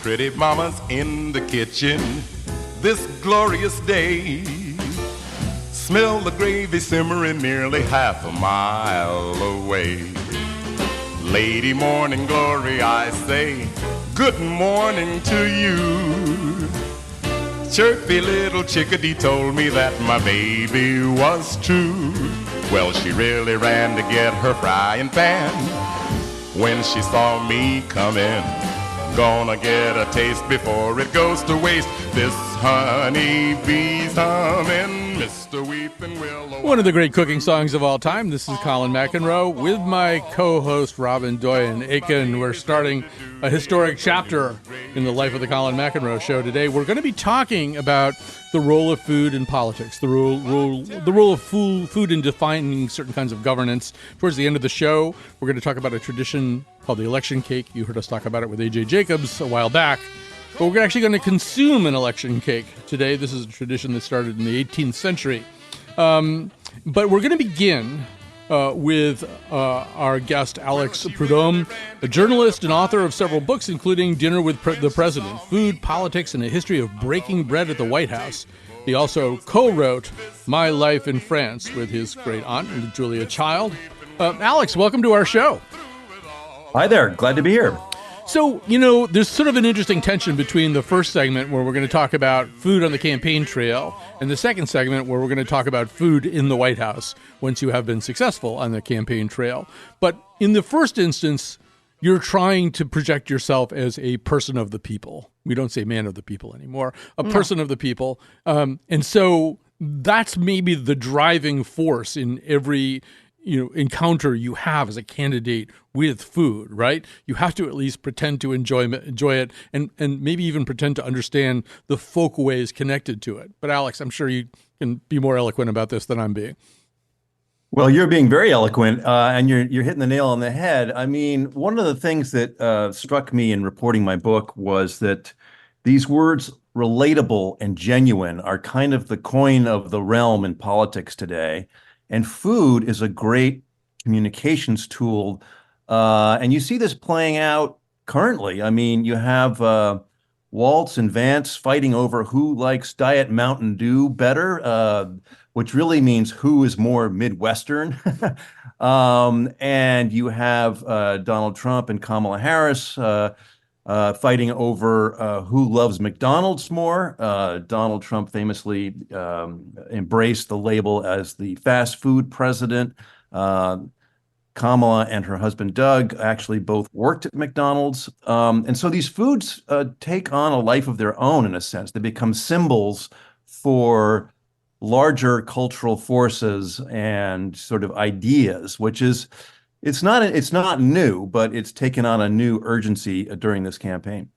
pretty mama's in the kitchen this glorious day. Smell the gravy simmering nearly half a mile away. Lady morning glory, I say, good morning to you. Chirpy little chickadee told me that my baby was true. Well, she really ran to get her frying pan when she saw me come in. Gonna get a taste before it goes to waste. This honey bee's humming, Mr. Weeping Willow. One of the great cooking songs of all time. This is Colin McEnroe with my co-host Robin Doyen Aiken. We're starting a historic chapter in the life of the Colin McEnroe Show today. We're going to be talking about the role of food in politics, the role of food in defining certain kinds of governance. Towards the end of the show, we're going to talk about a tradition called the election cake. You heard us talk about it with A.J. Jacobs a while back. But we're actually going to consume an election cake today. This is a tradition that started in the 18th century. But we're going to begin with our guest, Alex Prudhomme, a journalist and author of several books, including Dinner with the President, Food, Politics, and a History of Breaking Bread at the White House. He also co-wrote My Life in France with his great aunt, Julia Child. Alex, welcome to our show. Hi there. Glad to be here. So, there's sort of an interesting tension between the first segment where we're going to talk about food on the campaign trail and the second segment where we're going to talk about food in the White House once you have been successful on the campaign trail. But in the first instance, you're trying to project yourself as a person of the people. We don't say man of the people anymore, a person of the people. And so that's maybe the driving force in every encounter you have as a candidate with food, right? You have to at least pretend to enjoy it and maybe even pretend to understand the folk ways connected to it. But Alex, I'm sure you can be more eloquent about this than I'm being. Well, you're being very eloquent, and you're hitting the nail on the head. I mean, one of the things that struck me in reporting my book was that these words, relatable and genuine, are kind of the coin of the realm in politics today. And food is a great communications tool. And you see this playing out currently. I mean, you have Waltz and Vance fighting over who likes Diet Mountain Dew better, which really means who is more Midwestern. And you have Donald Trump and Kamala Harris fighting over who loves McDonald's more. Donald Trump famously embraced the label as the fast food president. Kamala and her husband, Doug, actually both worked at McDonald's. And so these foods take on a life of their own, in a sense. They become symbols for larger cultural forces and sort of ideas, which is it's not new, but it's taken on a new urgency during this campaign.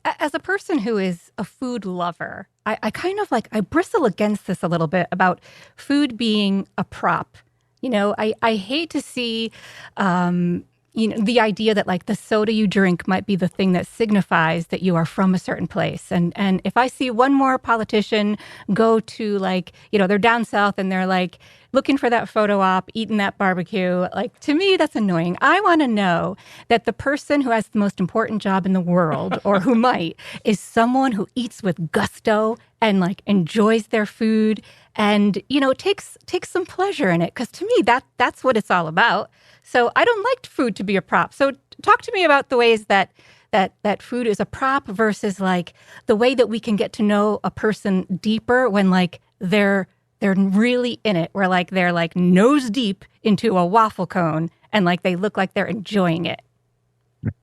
As a person who is a food lover, I kind of I bristle against this a little bit about food being a prop. I hate to see, the idea that the soda you drink might be the thing that signifies that you are from a certain place. And if I see one more politician go to they're down south and they're looking for that photo op, eating that barbecue, to me, that's annoying. I want to know that the person who has the most important job in the world or who might is someone who eats with gusto and enjoys their food and, takes some pleasure in it. Because to me, that's what it's all about. So I don't like food to be a prop. So talk to me about the ways that food is a prop versus the way that we can get to know a person deeper when they're really in it, where they're nose deep into a waffle cone and they look like they're enjoying it.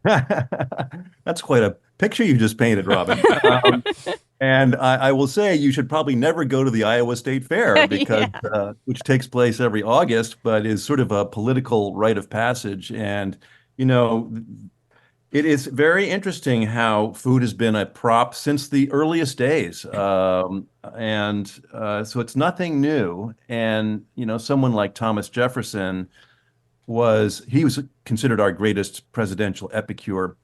That's quite a picture you just painted, Robin. And I will say you should probably never go to the Iowa State Fair because which takes place every August, but is sort of a political rite of passage. And, it is very interesting how food has been a prop since the earliest days. So it's nothing new. And, someone like Thomas Jefferson was considered our greatest presidential epicure.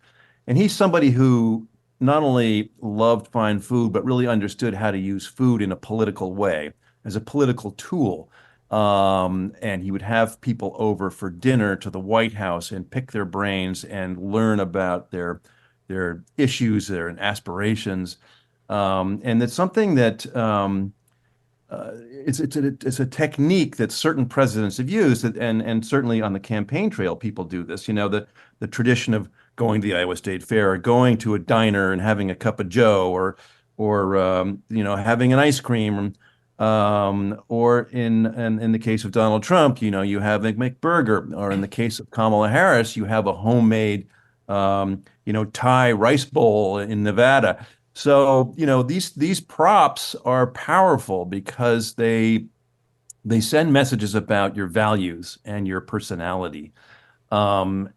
And he's somebody who not only loved fine food, but really understood how to use food in a political way, as a political tool. And he would have people over for dinner to the White House and pick their brains and learn about their their issues, their aspirations, and it's something that it's a technique that certain presidents have used, and certainly on the campaign trail, people do this. The tradition of going to the Iowa State Fair, or going to a diner and having a cup of Joe, or having an ice cream, or in the case of Donald Trump, you have a McBurger, or in the case of Kamala Harris, you have a homemade Thai rice bowl in Nevada. So, these props are powerful because they send messages about your values and your personality. And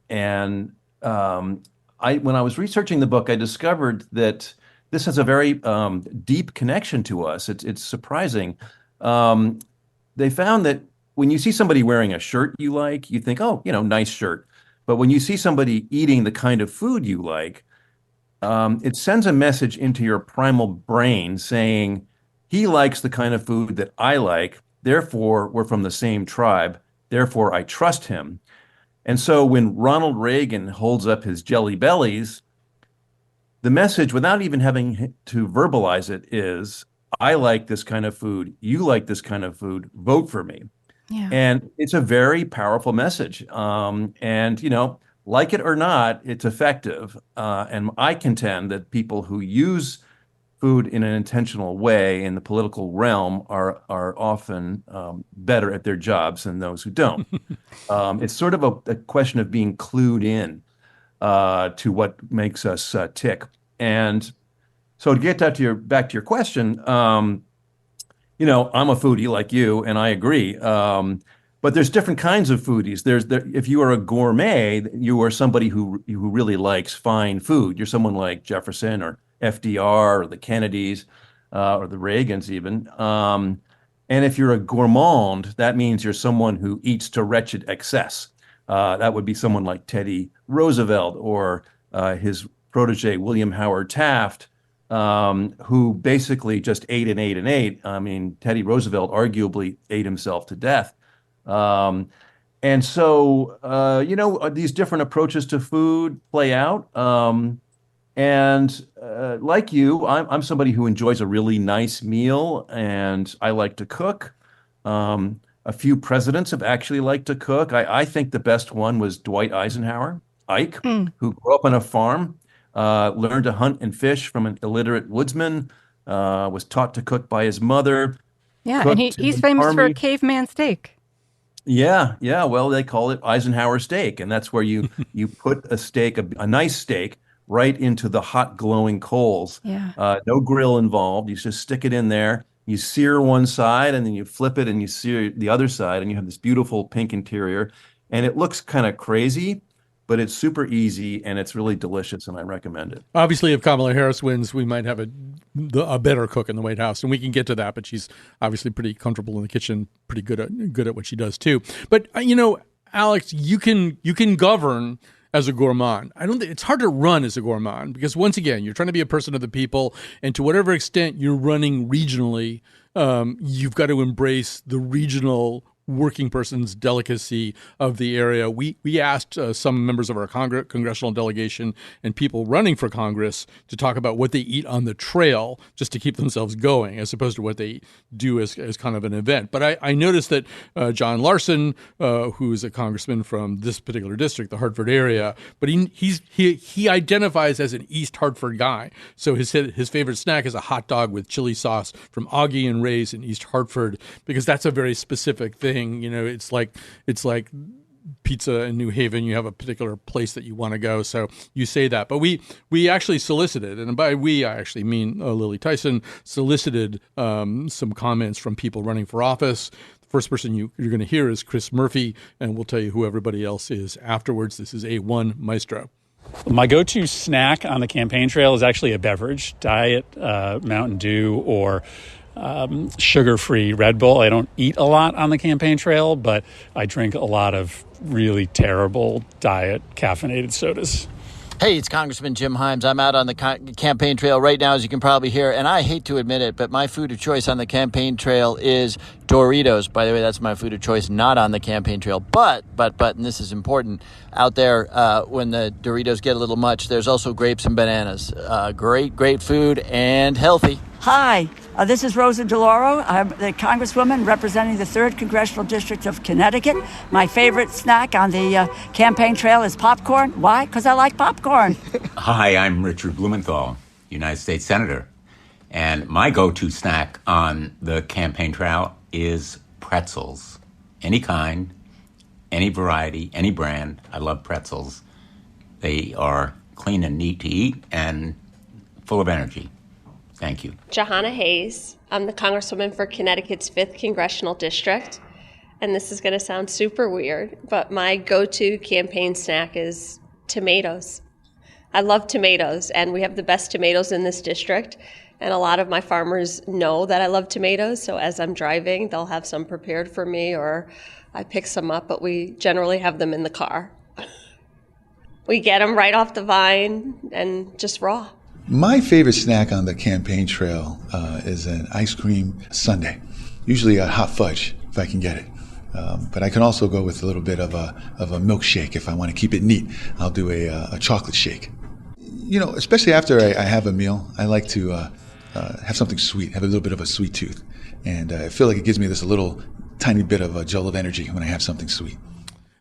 when I was researching the book, I discovered that this has a very deep connection to us. It's surprising. They found that when you see somebody wearing a shirt you like, you think, oh, nice shirt. But when you see somebody eating the kind of food you like, it sends a message into your primal brain saying, he likes the kind of food that I like, therefore we're from the same tribe, therefore I trust him. And so when Ronald Reagan holds up his jelly bellies, the message, without even having to verbalize it, is, I like this kind of food, you like this kind of food, vote for me. Yeah. And it's a very powerful message. And like it or not, it's effective. And I contend that people who use food in an intentional way in the political realm are often better at their jobs than those who don't. It's sort of a question of being clued in to what makes us tick. And so to get back to your question, I'm a foodie like you, and I agree. But there's different kinds of foodies. If you are a gourmet, you are somebody who really likes fine food. You're someone like Jefferson or FDR or the Kennedys or the Reagans even. And if you're a gourmand, that means you're someone who eats to wretched excess. That would be someone like Teddy Roosevelt or his protege William Howard Taft, who basically just ate and ate and ate. I mean, Teddy Roosevelt arguably ate himself to death. And so, these different approaches to food play out. And like you, I'm somebody who enjoys a really nice meal, and I like to cook. A few presidents have actually liked to cook. I think the best one was Dwight Eisenhower, Ike, who grew up on a farm, learned to hunt and fish from an illiterate woodsman, was taught to cook by his mother. Yeah, and he's famous for a caveman steak. Yeah. Well, they call it Eisenhower steak, and that's where you put a steak, a nice steak, right into the hot glowing coals. Yeah. No grill involved. You just stick it in there. You sear one side, and then you flip it, and you sear the other side, and you have this beautiful pink interior. And it looks kind of crazy, but it's super easy, and it's really delicious, and I recommend it. Obviously, if Kamala Harris wins, we might have a better cook in the White House, and we can get to that. But she's obviously pretty comfortable in the kitchen, pretty good at what she does too. But Alex, you can govern as a gourmand. I don't think it's hard to run as a gourmand because once again, you're trying to be a person of the people, and to whatever extent you're running regionally, you've got to embrace the regional working person's delicacy of the area. We asked some members of our congressional delegation and people running for Congress to talk about what they eat on the trail just to keep themselves going, as opposed to what they do as kind of an event. But I noticed that John Larson, who is a congressman from this particular district, the Hartford area, but he identifies as an East Hartford guy. So his favorite snack is a hot dog with chili sauce from Augie and Ray's in East Hartford, because that's a very specific thing. It's like pizza in New Haven. You have a particular place that you want to go, so you say that. But we actually solicited, and by we I actually mean Lily Tyson, solicited some comments from people running for office. The first person you're going to hear is Chris Murphy, and we'll tell you who everybody else is afterwards. This is A1 Maestro. My go-to snack on the campaign trail is actually a beverage, Diet Mountain Dew or sugar-free Red Bull. I don't eat a lot on the campaign trail, but I drink a lot of really terrible diet caffeinated sodas. Hey, it's Congressman Jim Himes. I'm out on the campaign trail right now, as you can probably hear, and I hate to admit it, but my food of choice on the campaign trail is Doritos. By the way, that's my food of choice, not on the campaign trail. But, and this is important, out there, when the Doritos get a little much, there's also grapes and bananas. Great food and healthy. Hi, this is Rosa DeLauro. I'm the Congresswoman representing the 3rd Congressional District of Connecticut. My favorite snack on the campaign trail is popcorn. Why? Because I like popcorn. Hi, I'm Richard Blumenthal, United States Senator. And my go-to snack on the campaign trail is pretzels. Any kind, any variety, any brand. I love pretzels. They are clean and neat to eat and full of energy. Thank you. Johanna Hayes. I'm the Congresswoman for Connecticut's 5th Congressional District. And this is going to sound super weird, but my go-to campaign snack is tomatoes. I love tomatoes, and we have the best tomatoes in this district. And a lot of my farmers know that I love tomatoes, so as I'm driving, they'll have some prepared for me, or I pick some up, but we generally have them in the car. We get them right off the vine and just raw. My favorite snack on the campaign trail is an ice cream sundae, usually a hot fudge if I can get it. But I can also go with a little bit of a milkshake if I want to keep it neat. I'll do a chocolate shake. You know, especially after I have a meal, I like to have something sweet, have a little bit of a sweet tooth. And I feel like it gives me this little tiny bit of a jolt of energy when I have something sweet.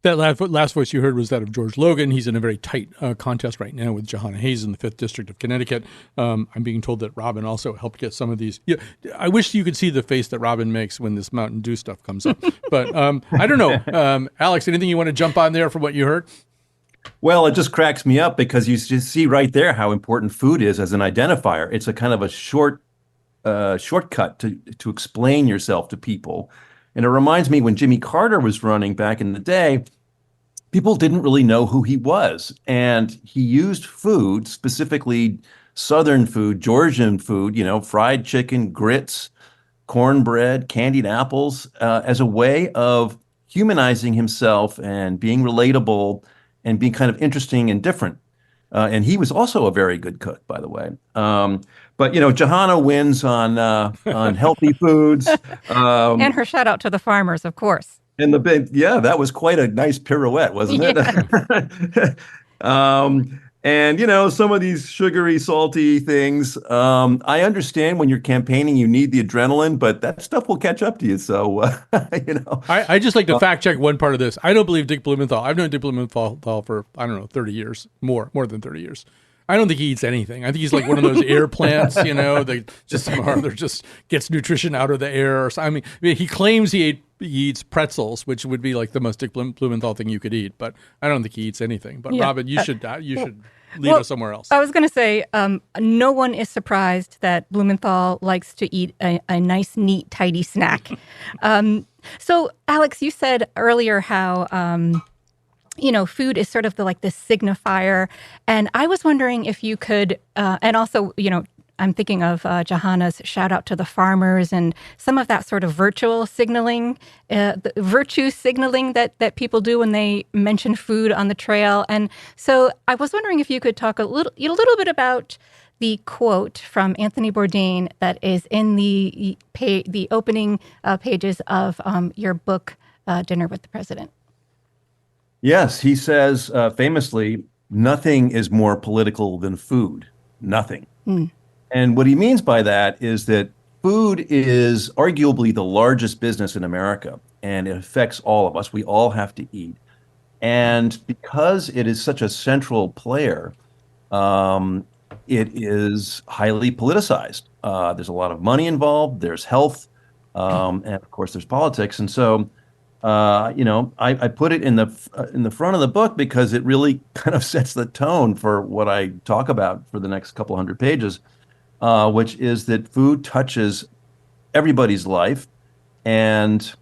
That last voice you heard was that of George Logan. He's in a very tight contest right now with Johanna Hayes in the 5th District of Connecticut. I'm being told that Robin also helped get some of these. Yeah, I wish you could see the face that Robin makes when this Mountain Dew stuff comes up. But I don't know. Alex, anything you want to jump on there from what you heard? Well, it just cracks me up because you just see right there how important food is as an identifier. It's a kind of a shortcut to explain yourself to people. And it reminds me when Jimmy Carter was running back in the day, people didn't really know who he was. And he used food, specifically Southern food, Georgian food, fried chicken, grits, cornbread, candied apples, as a way of humanizing himself and being relatable and being kind of interesting and different. And he was also a very good cook, by the way. But Johanna wins on healthy foods. And her shout out to the farmers, of course. And that was quite a nice pirouette, wasn't it? And some of these sugary, salty things. I understand when you're campaigning, you need the adrenaline, but that stuff will catch up to you. So, I just like to fact check one part of this. I don't believe Dick Blumenthal. I've known Dick Blumenthal for 30 years, more than 30 years. I don't think he eats anything. I think he's like one of those air plants, that just somehow just gets nutrition out of the air. I mean, he claims he eats pretzels, which would be like the most Dick Blumenthal thing you could eat. But I don't think he eats anything. But yeah. Robin, you should lead us somewhere else. I was going to say, no one is surprised that Blumenthal likes to eat a nice, neat, tidy snack. So, Alex, you said earlier how food is sort of the signifier. And I was wondering if you could, and also, I'm thinking of Johanna's shout out to the farmers and some of that sort of virtue signaling that people do when they mention food on the trail. And so I was wondering if you could talk a little bit about the quote from Anthony Bourdain that is in the opening pages of your book, Dinner with the President. Yes, he says famously, nothing is more political than food. Nothing. Mm. And what he means by that is that food is arguably the largest business in America, and it affects all of us. We all have to eat. And because it is such a central player, it is highly politicized. There's a lot of money involved. There's health, and of course, there's politics. And so, I put it in the front of the book because it really kind of sets the tone for what I talk about for the next couple hundred pages, which is that food touches everybody's life. And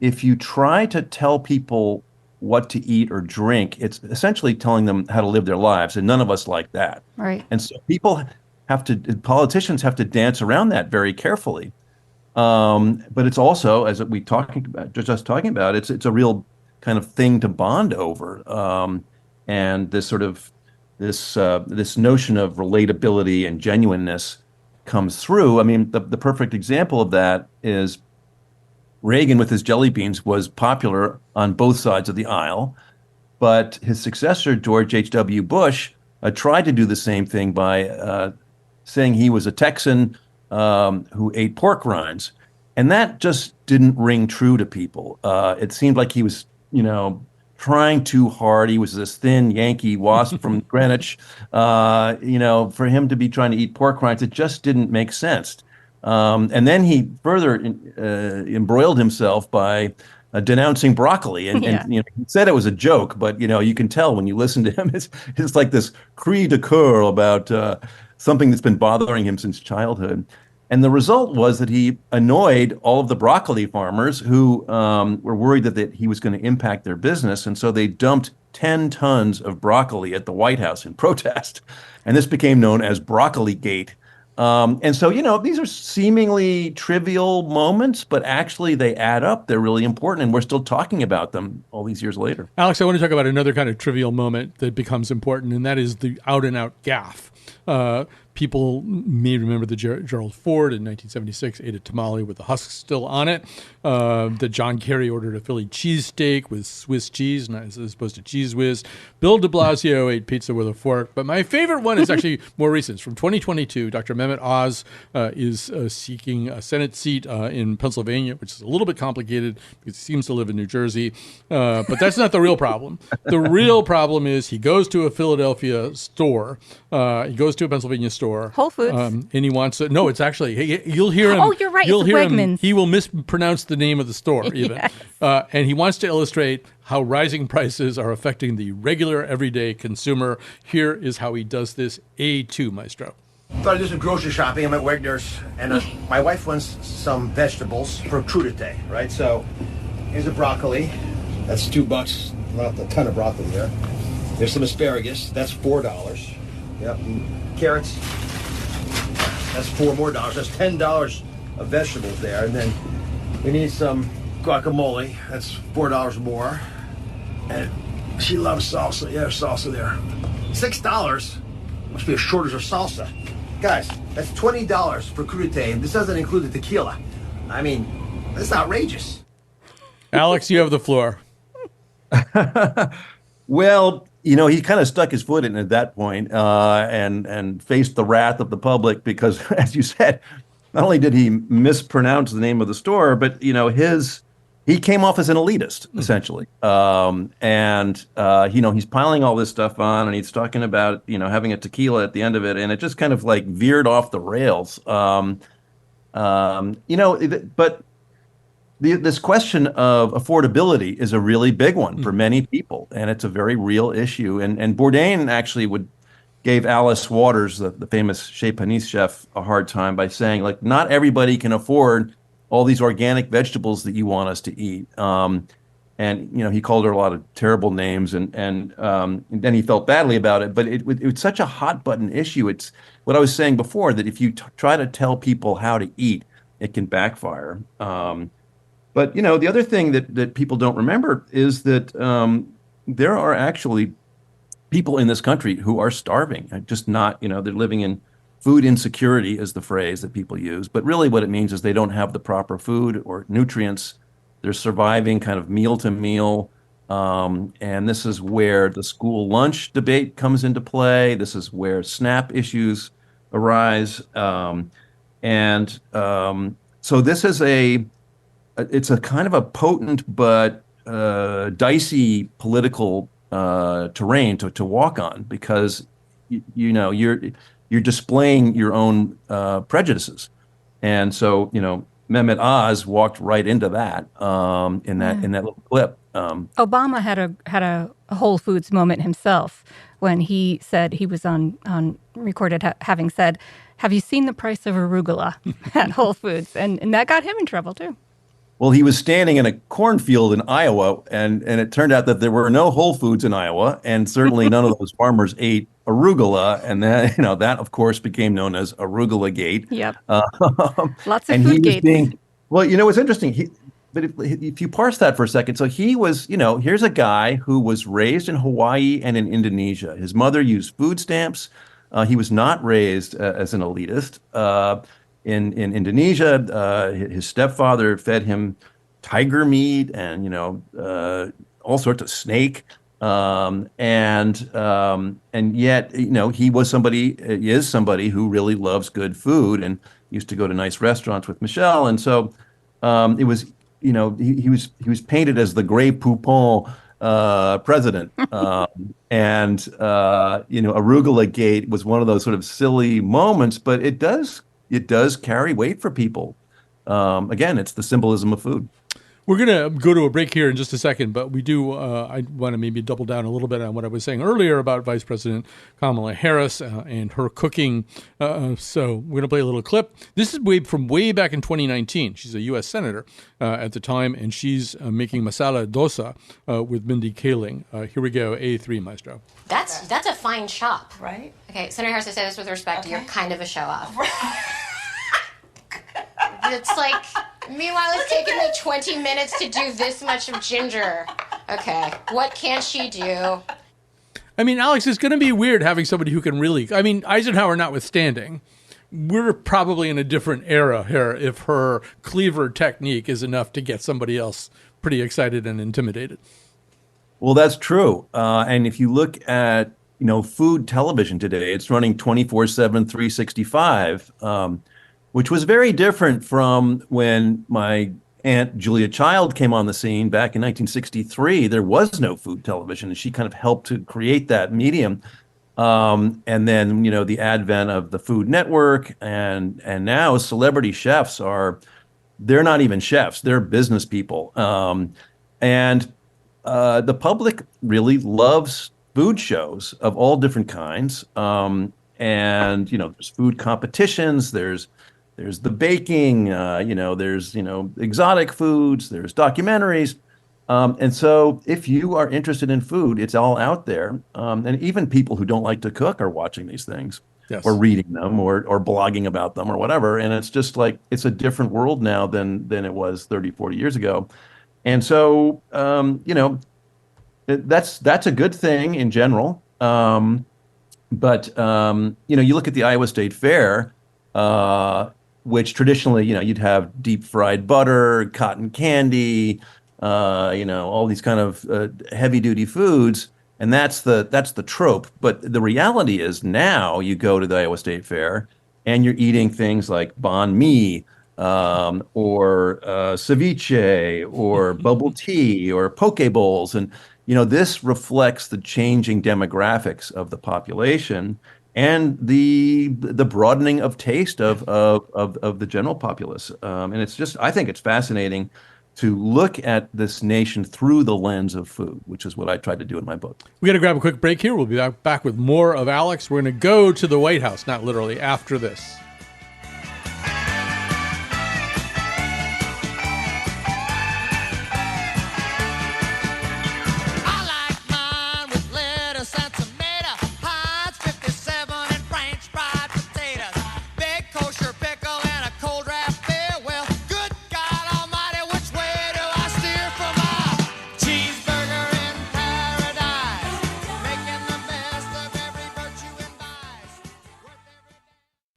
if you try to tell people what to eat or drink, it's essentially telling them how to live their lives. And none of us like that. Right. And so politicians have to dance around that very carefully. But it's also, as we talking about, it's a real kind of thing to bond over. And this sort of this notion of relatability and genuineness comes through. I mean, the perfect example of that is Reagan with his jelly beans was popular on both sides of the aisle, but his successor, George H.W. Bush, tried to do the same thing by saying he was a Texan who ate pork rinds. And that just didn't ring true to people. It seemed like he was, trying too hard. He was this thin Yankee wasp from Greenwich. For him to be trying to eat pork rinds, it just didn't make sense. And then he further embroiled himself by denouncing broccoli, and he said it was a joke, but you can tell when you listen to him, it's like this cri de coeur about something that's been bothering him since childhood. And the result was that he annoyed all of the broccoli farmers who were worried that he was going to impact their business. And so they dumped 10 tons of broccoli at the White House in protest. And this became known as Broccoli Gate. And so, these are seemingly trivial moments, but actually they add up. They're really important. And we're still talking about them all these years later. Alex, I want to talk about another kind of trivial moment that becomes important, and that is the out-and-out gaffe. People may remember the Gerald Ford in 1976 ate a tamale with the husk still on it. That John Kerry ordered a Philly cheesesteak with Swiss cheese, not as opposed to Cheese Whiz. Bill de Blasio ate pizza with a fork. But my favorite one is actually more recent. It's from 2022. Dr. Mehmet Oz is seeking a Senate seat in Pennsylvania, which is a little bit complicated because he seems to live in New Jersey. But that's not the real problem. The real problem is he goes to a Philadelphia store. He goes to a Pennsylvania store. Whole Foods. And he wants to, no, it's actually, you'll hear him. Oh, you're right. You'll it's hear Wegmans. him. He will mispronounce the name of the store even. Yes. And he wants to illustrate how rising prices are affecting the regular everyday consumer. Here is how he does this. A2, Maestro. Thought I'd do some grocery shopping. I'm at Wegner's, and my wife wants some vegetables for crudité, right? So here's a broccoli. That's $2. Not a ton of broccoli there. There's some asparagus. That's $4. Yep. And carrots. That's $4 more. That's $10 of vegetables there. And then we need some guacamole. That's $4 more. And she loves salsa. Yeah, there's salsa there. $6. Must be a shortage of salsa. Guys, that's $20 for crudité, and this doesn't include the tequila. I mean, that's outrageous. Alex, you have the floor. Well, he kind of stuck his foot in at that point, and faced the wrath of the public because, as you said, not only did he mispronounce the name of the store, but he came off as an elitist essentially, and he's piling all this stuff on, and he's talking about having a tequila at the end of it, and it just kind of like veered off the rails. But this question of affordability is a really big one for many people, and it's a very real issue. And Bourdain actually gave Alice Waters, the famous Chez Panisse chef, a hard time by saying, like, not everybody can afford all these organic vegetables that you want us to eat. And he called her a lot of terrible names, and then he felt badly about it. But it's such a hot button issue. It's what I was saying before, that if you try to tell people how to eat, it can backfire. But the other thing that people don't remember is that there are actually people in this country who are starving, just not, they're living in food insecurity is the phrase that people use. But really what it means is they don't have the proper food or nutrients. They're surviving kind of meal to meal. And this is where the school lunch debate comes into play. This is where SNAP issues arise. So this is it's a kind of a potent but dicey political terrain to walk on, because you're displaying your own prejudices, and so Mehmet Oz walked right into that in that little clip. Obama had a Whole Foods moment himself when he said he was on recorded having said, "Have you seen the price of arugula at Whole Foods?" And that got him in trouble too. Well, he was standing in a cornfield in Iowa, and it turned out that there were no Whole Foods in Iowa, and certainly none of those farmers ate arugula, and that of course became known as Arugula Gate. Yep. Lots of food gates. Well, what's interesting, if you parse that for a second, so he was, here's a guy who was raised in Hawaii and in Indonesia. His mother used food stamps. He was not raised as an elitist. In Indonesia, his stepfather fed him tiger meat and, all sorts of snake. And yet, he is somebody who really loves good food and used to go to nice restaurants with Michelle. And so it was, he was painted as the Grey Poupon president. Arugula Gate was one of those sort of silly moments, but it does carry weight for people. Again, it's the symbolism of food. We're going to go to a break here in just a second, but we do, I want to maybe double down a little bit on what I was saying earlier about Vice President Kamala Harris and her cooking. So we're going to play a little clip. This is from way back in 2019. She's a U.S. Senator at the time, and she's making masala dosa with Mindy Kaling. Here we go, A3, Maestro. That's a fine shop. Right? Okay, Senator Harris, I say this with respect. Okay. You're kind of a show-off. It's like, meanwhile, it's taken me 20 minutes to do this much of ginger. Okay, what can she do? I mean, Alex, it's going to be weird having somebody who can really... I mean, Eisenhower notwithstanding, we're probably in a different era here if her cleaver technique is enough to get somebody else pretty excited and intimidated. Well, that's true. And if you look at, food television today, it's running 24/7, 365. Which was very different from when my Aunt Julia Child came on the scene back in 1963. There was no food television, and she kind of helped to create that medium. And then, the advent of the Food Network, and now celebrity chefs they're not even chefs, they're business people. And the public really loves food shows of all different kinds. There's food competitions, there's the baking, there's, exotic foods, there's documentaries. And so if you are interested in food, it's all out there. And even people who don't like to cook are watching these things. Yes. Or reading them or blogging about them or whatever. And it's just like, it's a different world now than it was 30, 40 years ago. And so, that's a good thing in general. But you look at the Iowa State Fair, which traditionally, you'd have deep fried butter, cotton candy, all these kind of heavy duty foods. And that's the trope. But the reality is now you go to the Iowa State Fair and you're eating things like banh mi, or ceviche, or bubble tea, or poke bowls. And, this reflects the changing demographics of the population and the broadening of taste of the general populace. And it's just, I think it's fascinating to look at this nation through the lens of food, which is what I tried to do in my book. We got to grab a quick break here. We'll be back with more of Alex. We're going to go to the White House, not literally, after this.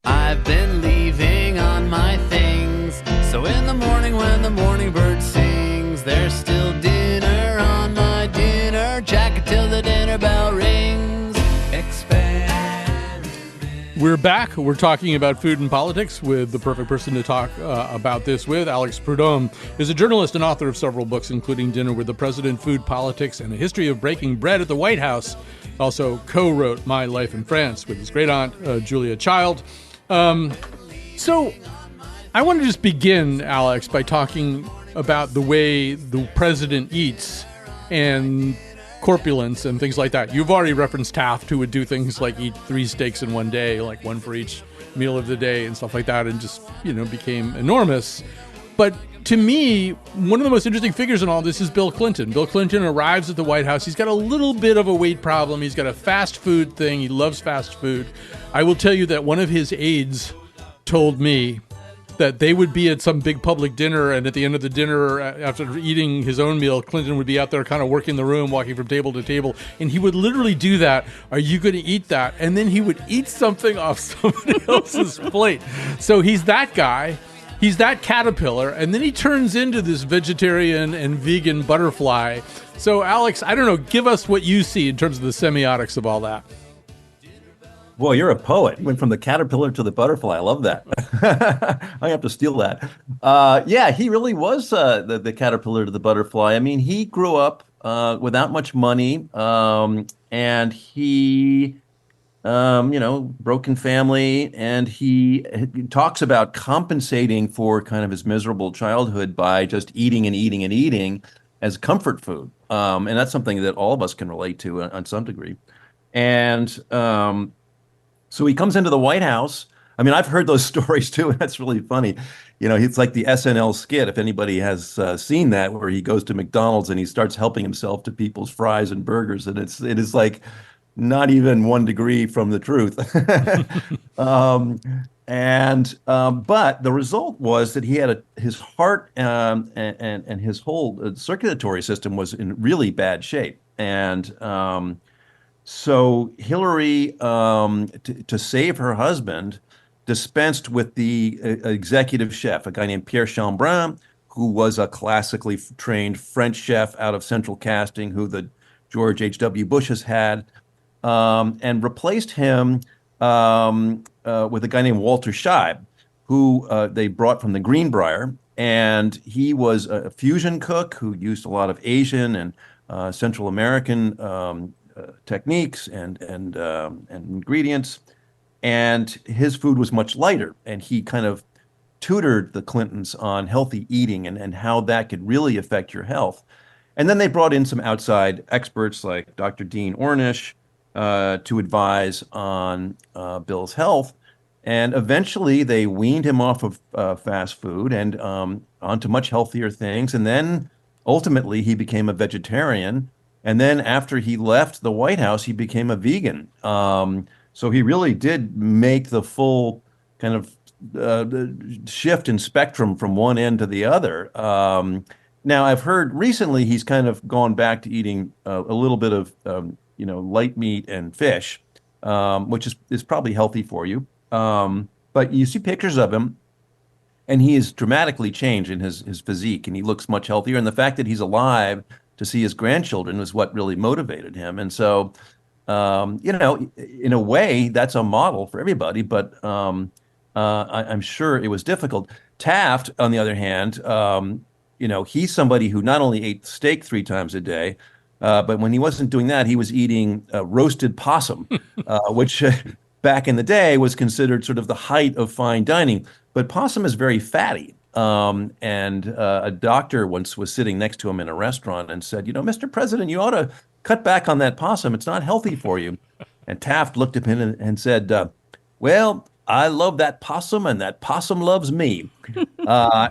I've been leaving on my things, so in the morning when the morning bird sings, there's still dinner on my dinner jacket till the dinner bell rings. Expand. We're back. We're talking about food and politics with the perfect person to talk about this with. Alex Prudhomme is a journalist and author of several books, including Dinner with the President, Food, Politics, and a History of Breaking Bread at the White House. Also co-wrote My Life in France with his great aunt, Julia Child. So I want to just begin, Alex, by talking about the way the president eats and corpulence and things like that. You've already referenced Taft, who would do things like eat 3 steaks in one day, like one for each meal of the day and stuff like that, and just, became enormous. But to me, one of the most interesting figures in all this is Bill Clinton. Bill Clinton arrives at the White House. He's got a little bit of a weight problem. He's got a fast food thing. He loves fast food. I will tell you that one of his aides told me that they would be at some big public dinner, and at the end of the dinner, after eating his own meal, Clinton would be out there kind of working the room, walking from table to table, and he would literally do that. Are you going to eat that? And then he would eat something off somebody else's plate. So he's that guy. He's that caterpillar, and then he turns into this vegetarian and vegan butterfly. So, Alex, I don't know, give us what you see in terms of the semiotics of all that. Boy, you're a poet. Went from the caterpillar to the butterfly. I love that. I have to steal that. Yeah, he really was the caterpillar to the butterfly. I mean, he grew up without much money, and he broken family, and he talks about compensating for kind of his miserable childhood by just eating and eating and eating as comfort food. And that's something that all of us can relate to on some degree. And so he comes into the White House. I mean, I've heard those stories too, and that's really funny. It's like the SNL skit, if anybody has seen that, where he goes to McDonald's and he starts helping himself to people's fries and burgers, and it is like not even 1 degree from the truth. But the result was that he had his heart and his whole circulatory system was in really bad shape. And so Hillary, to save her husband, dispensed with the executive chef, a guy named Pierre Chambrun, who was a classically trained French chef out of Central Casting, who the George H.W. Bushes had. And replaced him with a guy named Walter Scheib, who they brought from the Greenbrier. And he was a fusion cook who used a lot of Asian and Central American techniques and ingredients. And his food was much lighter. And he kind of tutored the Clintons on healthy eating and how that could really affect your health. And then they brought in some outside experts like Dr. Dean Ornish, to advise on Bill's health. And eventually they weaned him off of fast food and onto much healthier things. And then ultimately he became a vegetarian. And then after he left the White House, he became a vegan. So he really did make the full kind of shift in spectrum from one end to the other. Now, I've heard recently he's kind of gone back to eating a little bit of light meat and fish, which is probably healthy for you. But you see pictures of him, and he is dramatically changed in his physique, and he looks much healthier. And the fact that he's alive to see his grandchildren was what really motivated him. And so, in a way, that's a model for everybody. But I'm sure it was difficult. Taft, on the other hand, he's somebody who not only ate steak 3 times a day, but when he wasn't doing that, he was eating roasted possum, which back in the day was considered sort of the height of fine dining. But possum is very fatty. And a doctor once was sitting next to him in a restaurant and said, Mr. President, you ought to cut back on that possum. It's not healthy for you. And Taft looked at him and said, well, I love that possum, and that possum loves me.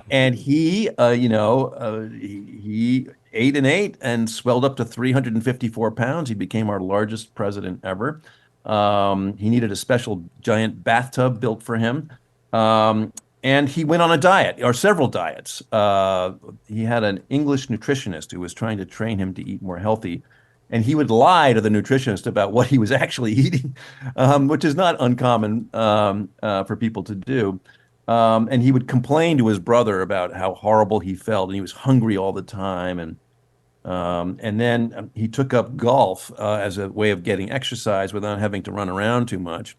And he ate and ate and swelled up to 354 pounds. He became our largest president ever. He needed a special giant bathtub built for him. And he went on a diet, or several diets. He had an English nutritionist who was trying to train him to eat more healthy. And he would lie to the nutritionist about what he was actually eating, which is not uncommon for people to do. And he would complain to his brother about how horrible he felt, and he was hungry all the time. And then he took up golf as a way of getting exercise without having to run around too much.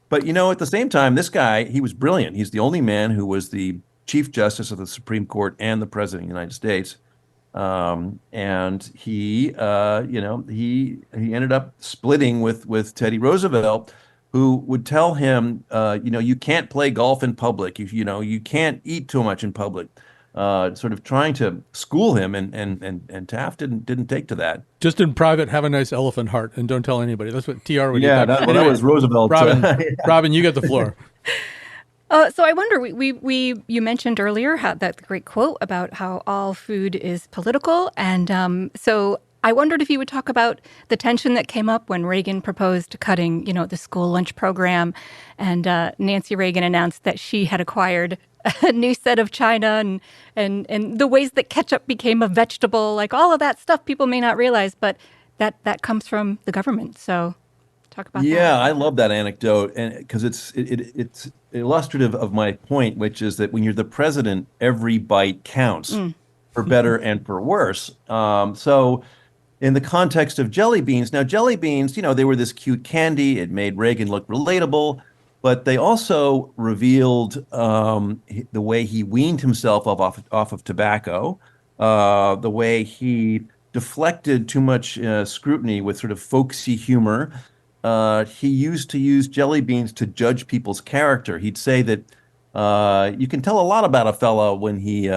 But, at the same time, this guy, he was brilliant. He's the only man who was the Chief Justice of the Supreme Court and the President of the United States. And he ended up splitting with Teddy Roosevelt, who would tell him, you can't play golf in public. You can't eat too much in public. Sort of trying to school him, and Taft didn't take to that. Just in private, have a nice elephant heart and don't tell anybody. That's what TR would do. Yeah, that was Roosevelt. Robin, you get the floor. So I wonder, you mentioned earlier that great quote about how all food is political, and so I wondered if you would talk about the tension that came up when Reagan proposed cutting, the school lunch program, and Nancy Reagan announced that she had acquired a new set of china and the ways that ketchup became a vegetable, like all of that stuff people may not realize, but that comes from the government. So talk about that. Yeah, I love that anecdote, and because it's illustrative of my point, which is that when you're the president, every bite counts, for better and for worse. So in the context of jelly beans, now jelly beans, they were this cute candy. It made Reagan look relatable, but they also revealed the way he weaned himself off of tobacco, the way he deflected too much scrutiny with sort of folksy humor. He used to use jelly beans to judge people's character. He'd say that you can tell a lot about a fellow when he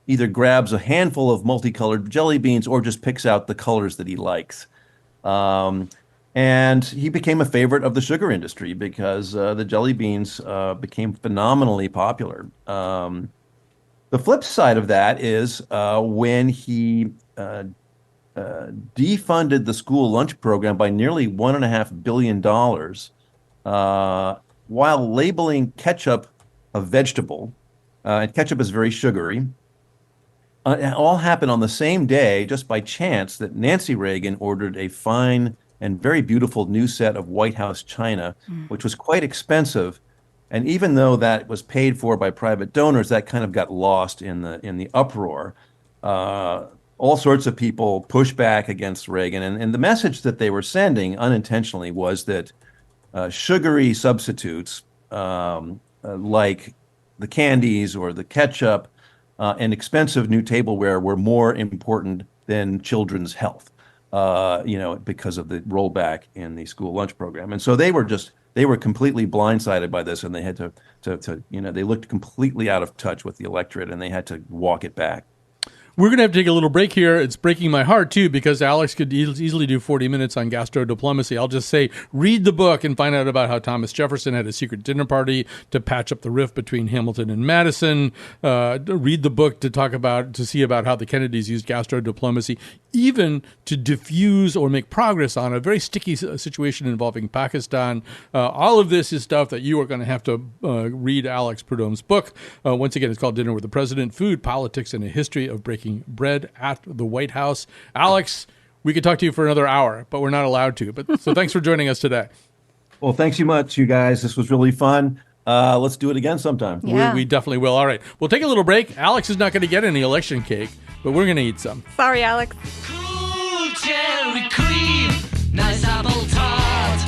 either grabs a handful of multicolored jelly beans or just picks out the colors that he likes. And he became a favorite of the sugar industry because the jelly beans became phenomenally popular. The flip side of that is when he defunded the school lunch program by nearly $1.5 billion, while labeling ketchup a vegetable, and ketchup is very sugary. It all happened on the same day, just by chance, that Nancy Reagan ordered a fine and very beautiful new set of White House china, which was quite expensive. And even though that was paid for by private donors, that kind of got lost in the uproar. All sorts of people pushed back against Reagan. And the message that they were sending unintentionally was that sugary substitutes like the candies or the ketchup and expensive new tableware were more important than children's health, because of the rollback in the school lunch program. And so they were completely blindsided by this, and they had to they looked completely out of touch with the electorate, and they had to walk it back. We're going to have to take a little break here. It's breaking my heart, too, because Alex could easily do 40 minutes on gastrodiplomacy. I'll just say, read the book and find out about how Thomas Jefferson had a secret dinner party to patch up the rift between Hamilton and Madison. Read the book to see about how the Kennedys used gastrodiplomacy, even to diffuse or make progress on a very sticky situation involving Pakistan. All of this is stuff that you are going to have to read Alex Prudhomme's book. Once again, it's called Dinner with the President, Food, Politics, and a History of Breaking Bread at the White House. Alex, we could talk to you for another hour, but we're not allowed to. So thanks for joining us today. Well, thanks so much, you guys. This was really fun. Let's do it again sometime. Yeah. We definitely will. All right. We'll take a little break. Alex is not going to get any election cake, but we're going to eat some. Sorry, Alex. Cool cherry cream, nice apple tart.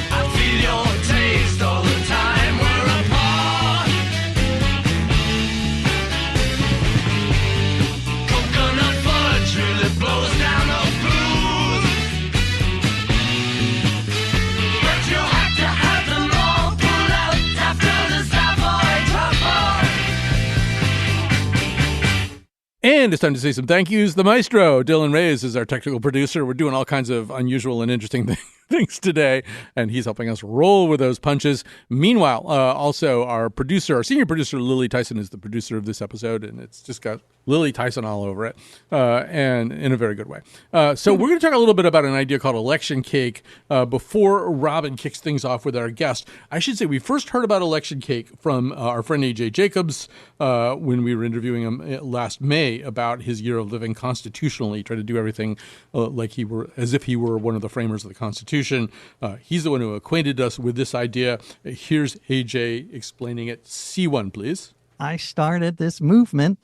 I feel your taste all the time we're apart. Coconut fudge really blows down the blues. But you have to have them all pulled out after the Savoy Trouble. And it's time to say some thank yous. The maestro, Dylan Reyes, is our technical producer. We're doing all kinds of unusual and interesting things today, and he's helping us roll with those punches. Meanwhile, also our senior producer, Lily Tyson, is the producer of this episode, and it's just got Lily Tyson all over it, and in a very good way. So we're going to talk a little bit about an idea called election cake before Robin kicks things off with our guest. I should say we first heard about election cake from our friend A.J. Jacobs when we were interviewing him last May about his year of living constitutionally, trying to do everything as if he were one of the framers of the Constitution. He's the one who acquainted us with this idea. Here's A.J. explaining it. C1, please. I started this movement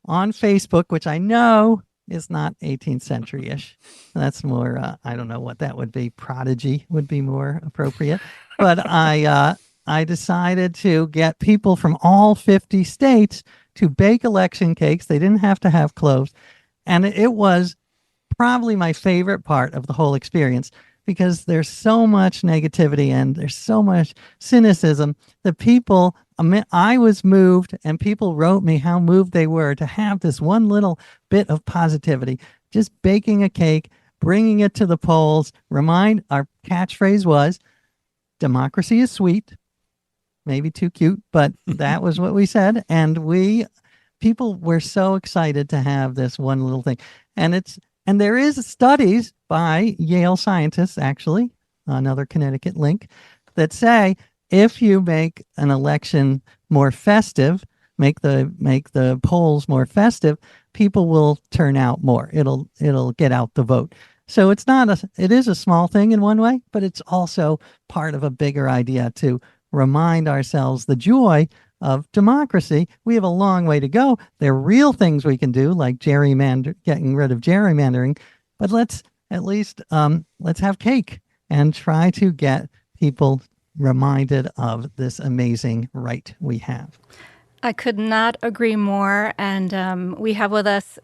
on Facebook, which I know is not 18th century-ish. That's more, I don't know what that would be. Prodigy would be more appropriate. But I decided to get people from all 50 states to bake election cakes. They didn't have to have cloves. And it was probably my favorite part of the whole experience, because there's so much negativity and there's so much cynicism that people, I was moved, and people wrote me how moved they were to have this one little bit of positivity, just baking a cake, bringing it to the polls. Our catchphrase was, democracy is sweet, maybe too cute, but that was what we said. And people were so excited to have this one little thing. And there is studies by Yale scientists, actually, another Connecticut link, that say if you make an election more festive, make the polls more festive, people will turn out more. It'll get out the vote. So it is a small thing in one way, but it's also part of a bigger idea to remind ourselves the joy of democracy. We have a long way to go. There are real things we can do, like getting rid of gerrymandering, but let's at least let's have cake and try to get people reminded of this amazing right we have. I could not agree more. And we have with us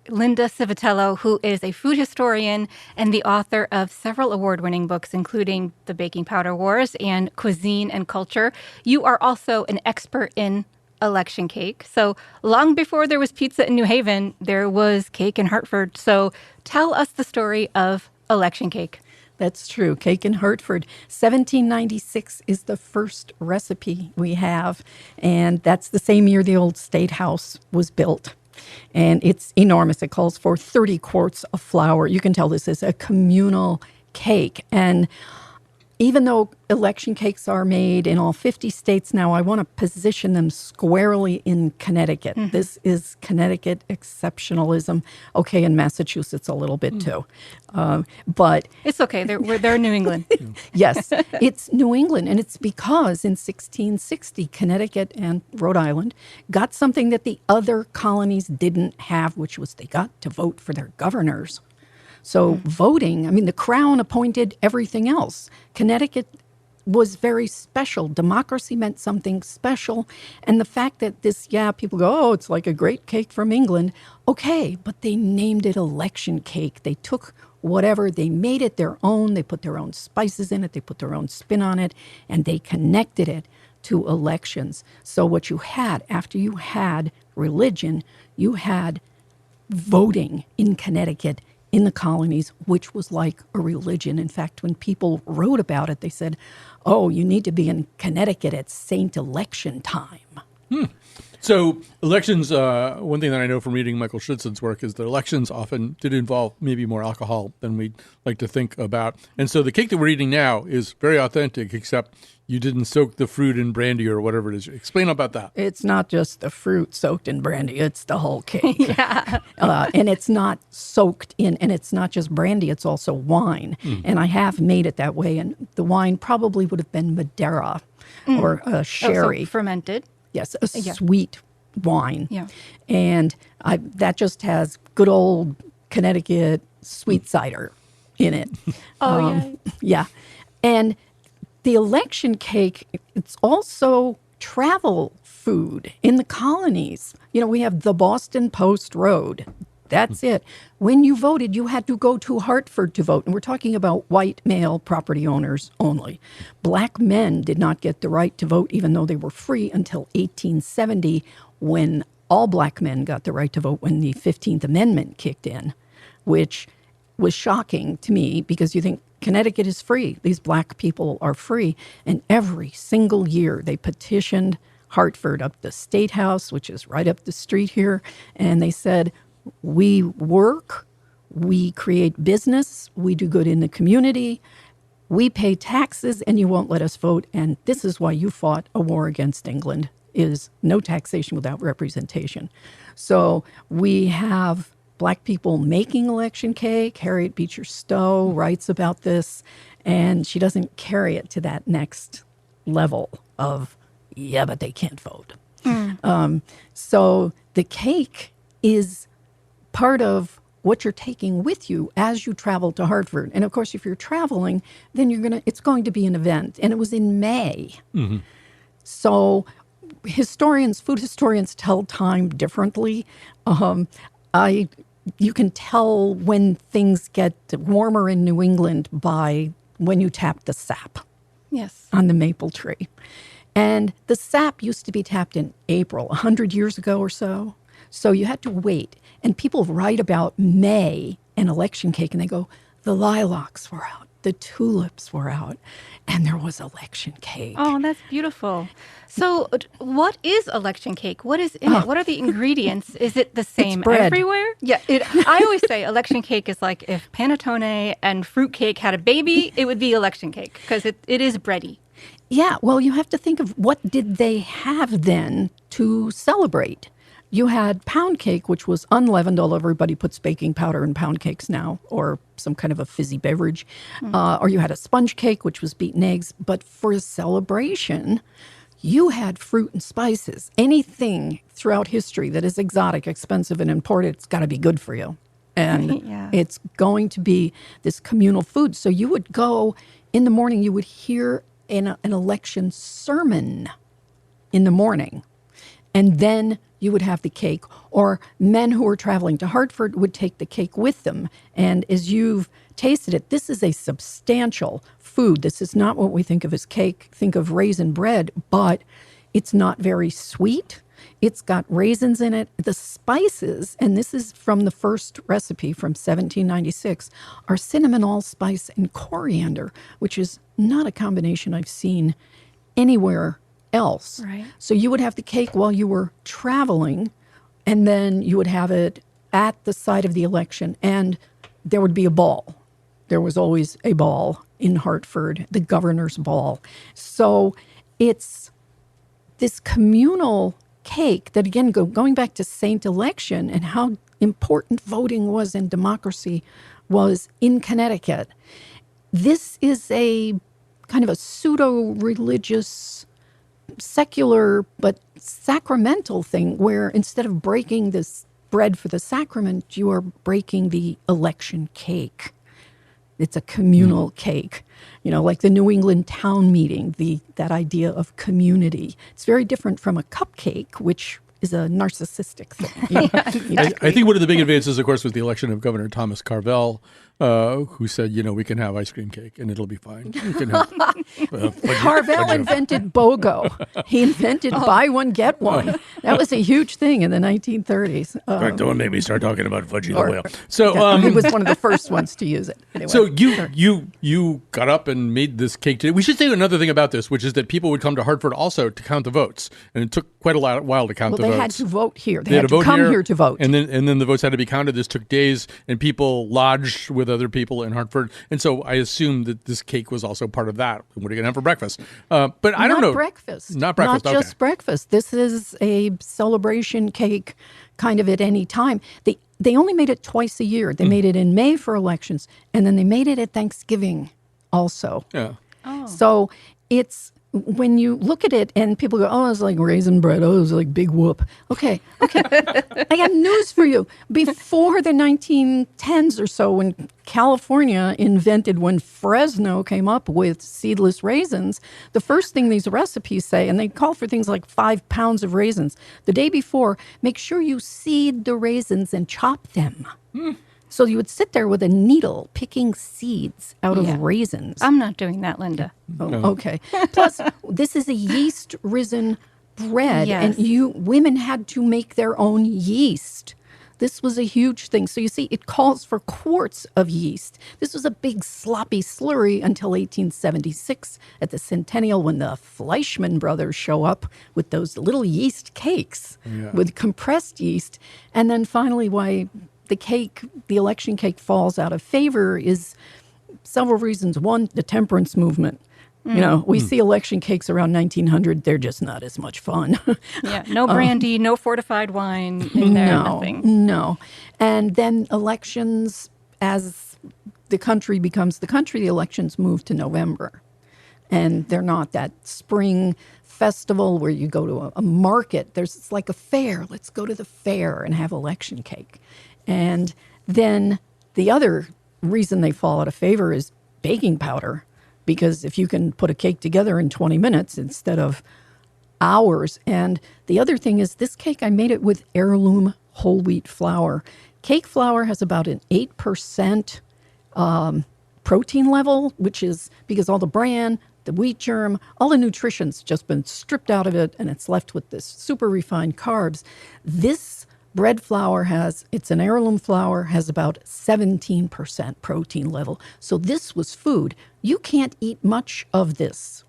Linda Civitello, who is a food historian and the author of several award-winning books, including The Baking Powder Wars and Cuisine and Culture. You are also an expert in election cake. So long before there was pizza in New Haven, there was cake in Hartford. So tell us the story of election cake. That's true. Cake in Hartford. 1796 is the first recipe we have. And that's the same year the old State House was built. And it's enormous. It calls for 30 quarts of flour. You can tell this is a communal cake. And even though election cakes are made in all 50 states now, I want to position them squarely in Connecticut. Mm-hmm. This is Connecticut exceptionalism. Okay, in Massachusetts a little bit too. But it's okay. They're New England. Yes, it's New England. And it's because in 1660, Connecticut and Rhode Island got something that the other colonies didn't have, which was they got to vote for their governors. So voting, I mean, the crown appointed everything else. Connecticut was very special. Democracy meant something special. And the fact that people go, oh, it's like a great cake from England. Okay, but they named it election cake. They took whatever, they made it their own. They put their own spices in it. They put their own spin on it. And they connected it to elections. So what you had, after you had religion, you had voting in Connecticut in the colonies, which was like a religion. In fact, when people wrote about it, they said, oh, you need to be in Connecticut at Saint Election time. So elections, one thing that I know from reading Michael Schutzen's work is that elections often did involve maybe more alcohol than we'd like to think about. And so the cake that we're eating now is very authentic, except you didn't soak the fruit in brandy or whatever it is. Explain about that. It's not just the fruit soaked in brandy. It's the whole cake. Yeah. And it's not soaked in, and it's not just brandy. It's also wine. And I have made it that way. And the wine probably would have been Madeira or sherry. So fermented. Yes, a sweet wine. Yeah. And that just has good old Connecticut sweet cider in it. Yeah. And the election cake, it's also travel food in the colonies. You know, we have the Boston Post Road. That's it. When you voted, you had to go to Hartford to vote. And we're talking about white male property owners only. Black men did not get the right to vote, even though they were free, until 1870, when all black men got the right to vote, when the 15th Amendment kicked in, which was shocking to me because you think Connecticut is free. These black people are free. And every single year they petitioned Hartford up the State House, which is right up the street here. And they said, we work, we create business, we do good in the community, we pay taxes, and you won't let us vote. And this is why you fought a war against England, is no taxation without representation. So we have black people making election cake. Harriet Beecher Stowe writes about this, and she doesn't carry it to that next level of, yeah, but they can't vote. So the cake is part of what you're taking with you as you travel to Hartford. And of course, if you're traveling, then it's going to be an event. And it was in May. Mm-hmm. So food historians tell time differently. You can tell when things get warmer in New England by when you tap the sap on the maple tree. And the sap used to be tapped in April, 100 years ago or so. So you had to wait. And people write about May and election cake, and they go, the lilacs were out, the tulips were out, and there was election cake. Oh, that's beautiful. So what is election cake? What is in it? What are the ingredients? Is it the same everywhere? Yeah. I always say election cake is like if panettone and fruitcake had a baby, it would be election cake because it is bready. Yeah, well, you have to think of what did they have then to celebrate. You had pound cake, which was unleavened, although everybody puts baking powder in pound cakes now, or some kind of a fizzy beverage. Or you had a sponge cake, which was beaten eggs. But for a celebration, you had fruit and spices. Anything throughout history that is exotic, expensive, and imported, it's got to be good for you. And it's going to be this communal food. So you would go in the morning, you would hear an election sermon in the morning. And then you would have the cake, or men who were traveling to Hartford would take the cake with them. And as you've tasted it, this is a substantial food. This is not what we think of as cake. Think of raisin bread, but it's not very sweet. It's got raisins in it. The spices, and this is from the first recipe from 1796, are cinnamon, allspice, and coriander, which is not a combination I've seen anywhere else. Right. So you would have the cake while you were traveling, and then you would have it at the site of the election, and there would be a ball. There was always a ball in Hartford, the governor's ball. So it's this communal cake that, again, going back to Saint Election and how important voting was and democracy was in Connecticut. This is a kind of a pseudo-religious, secular but sacramental thing where instead of breaking this bread for the sacrament, you are breaking the election cake. It's a communal cake, like the New England town meeting, that idea of community. It's very different from a cupcake, which is a narcissistic thing. I think one of the big advances, of course, was the election of Governor Thomas Carvel, who said, we can have ice cream cake and it'll be fine. We can have, Carvel invented BOGO. He invented buy one, get one. That was a huge thing in the 1930s. Don't make me start talking about Fudgy the Whale. So he was one of the first ones to use it. Anyway. So you got up and made this cake today. We should say another thing about this, which is that people would come to Hartford also to count the votes, and it took quite a while to count the votes. They had to vote here. They had to come here to vote. And then the votes had to be counted. This took days, and people lodged with other people in Hartford. And so I assume that this cake was also part of that. What are you going to have for breakfast? But I don't know. Not breakfast. Not breakfast, Not just breakfast. This is a celebration cake kind of at any time. They only made it twice a year. They made it in May for elections, and then they made it at Thanksgiving also. Yeah. Oh. So it's, when you look at it and people go, oh, it's like raisin bread. Oh, it's like big whoop. Okay. I got news for you. Before the 1910s or so, when California invented, when Fresno came up with seedless raisins, the first thing these recipes say, and they call for things like 5 pounds of raisins, the day before, make sure you seed the raisins and chop them. So you would sit there with a needle picking seeds out of raisins. I'm not doing that, Linda. Oh, okay. Plus, this is a yeast-risen bread, Yes. and women had to make their own yeast. This was a huge thing. So you see, it calls for quarts of yeast. This was a big sloppy slurry until 1876 at the centennial, when the Fleischmann brothers show up with those little yeast cakes with compressed yeast. And then finally, why the election cake falls out of favor is several reasons. One, the temperance movement. We see election cakes around 1900. They're just not as much fun. No brandy, no fortified wine in there, nothing. No. And then elections, as the country becomes the country, the elections move to November. And they're not that spring festival where you go to a market. It's like a fair. Let's go to the fair and have election cake. And then the other reason they fall out of favor is baking powder, because if you can put a cake together in 20 minutes instead of hours. And the other thing is, this cake, I made it with heirloom whole wheat flour. Cake flour has about an 8% protein level, which is because all the bran, the wheat germ, all the nutrition's just been stripped out of it, and it's left with this super refined carbs. This bread flour it's an heirloom flour, has about 17% protein level. So this was food. You can't eat much of this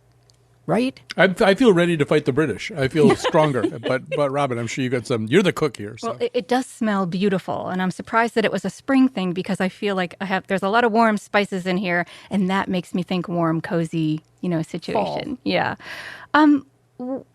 right? I feel ready to fight the British. I feel stronger. but Robin, I'm sure you got some. You're the cook here. So. Well, it does smell beautiful, and I'm surprised that it was a spring thing because I feel like there's a lot of warm spices in here, and that makes me think warm, cozy, situation. Fall. Yeah.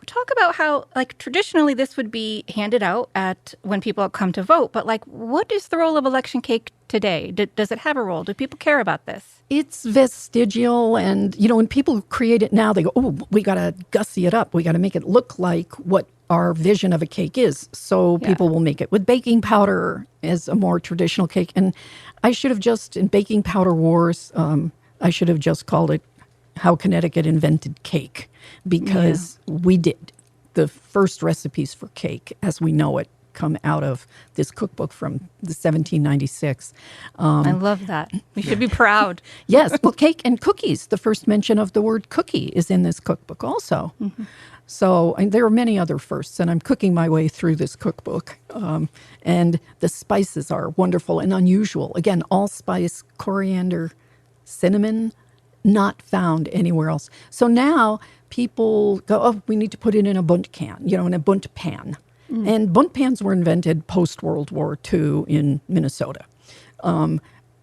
Talk about how, like, traditionally this would be handed out at when people come to vote, but like, what is the role of election cake today? Does it have a role? Do people care about this? It's vestigial, and when people create it now, they go, "Oh, we got to gussy it up. We got to make it look like what our vision of a cake is." So people will make it with baking powder as a more traditional cake. And I should have just, in Baking Powder Wars, I should have just called it How Connecticut Invented Cake, because we did. The first recipes for cake, as we know it, come out of this cookbook from the 1796. I love that. We should be proud. Yes. Well, cake and cookies. The first mention of the word cookie is in this cookbook also. Mm-hmm. So there are many other firsts, and I'm cooking my way through this cookbook. And the spices are wonderful and unusual. Again, allspice, coriander, cinnamon, not found anywhere else. So now people go, "Oh, we need to put it in a bunt can, in a bunt pan." And bunt pans were invented post-World War II in Minnesota.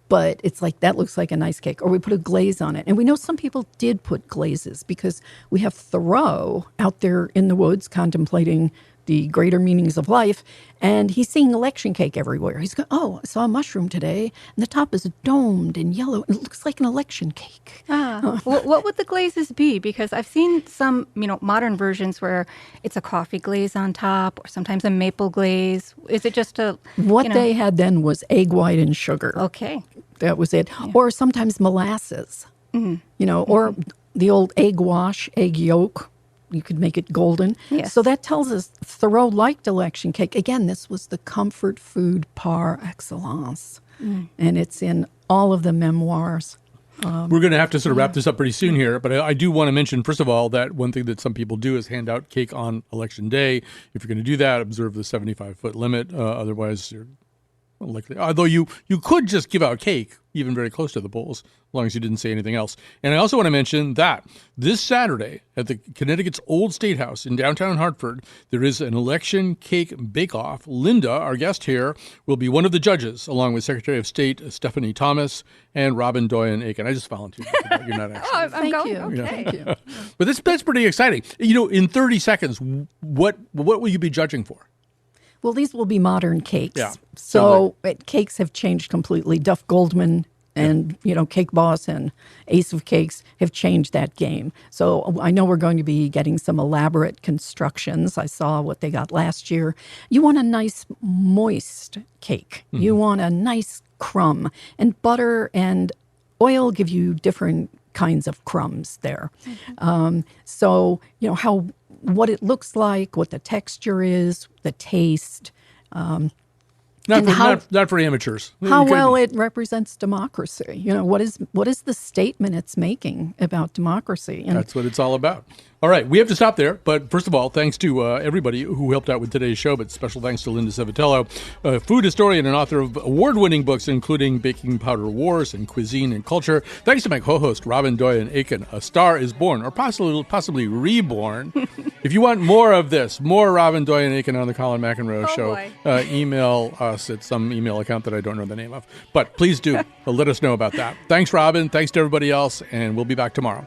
But it's like, that looks like a nice cake. Or we put a glaze on it. And we know some people did put glazes because we have Thoreau out there in the woods contemplating the greater meanings of life. And he's seeing election cake everywhere. He's going, "Oh, I saw a mushroom today. And the top is domed and yellow. And it looks like an election cake." What would the glazes be? Because I've seen some, modern versions where it's a coffee glaze on top or sometimes a maple glaze. Is it just What they had then was egg white and sugar. Okay. That was it. Yeah. Or sometimes molasses, or the old egg wash, egg yolk. You could make it golden. Yes. So that tells us Thoreau liked election cake. Again, this was the comfort food par excellence. And it's in all of the memoirs. We're going to have to sort of wrap this up pretty soon here, but I do want to mention, first of all, that one thing that some people do is hand out cake on Election Day. If you're going to do that, observe the 75-foot limit. Otherwise, you're likely. Although you could just give out cake, even very close to the polls, as long as you didn't say anything else. And I also want to mention that this Saturday at the Connecticut's Old State House in downtown Hartford, there is an election cake bake-off. Linda, our guest here, will be one of the judges, along with Secretary of State Stephanie Thomas and Robin Doyen-Aiken. I just volunteered. You're not actually. Thank you. Okay. Thank you. But that's pretty exciting. In 30 seconds, what will you be judging for? Well, these will be modern cakes. Yeah. So cakes have changed completely. Duff Goldman and, Cake Boss and Ace of Cakes have changed that game. So I know we're going to be getting some elaborate constructions. I saw what they got last year. You want a nice moist cake. Mm-hmm. You want a nice crumb. And butter and oil give you different kinds of crumbs there. Mm-hmm. So, what it looks like, what the texture is, the taste. Not for amateurs. How well it represents democracy. What is the statement it's making about democracy? And that's what it's all about. All right, we have to stop there. But first of all, thanks to everybody who helped out with today's show. But special thanks to Linda Civitello, a food historian and author of award-winning books, including Baking Powder Wars and Cuisine and Culture. Thanks to my co-host, Robin Doyen-Aiken. A Star is Born, or possibly reborn. If you want more of this, more Robin Doyen-Aiken on the Colin McEnroe Show, email us at some email account that I don't know the name of. But please do let us know about that. Thanks, Robin. Thanks to everybody else. And we'll be back tomorrow.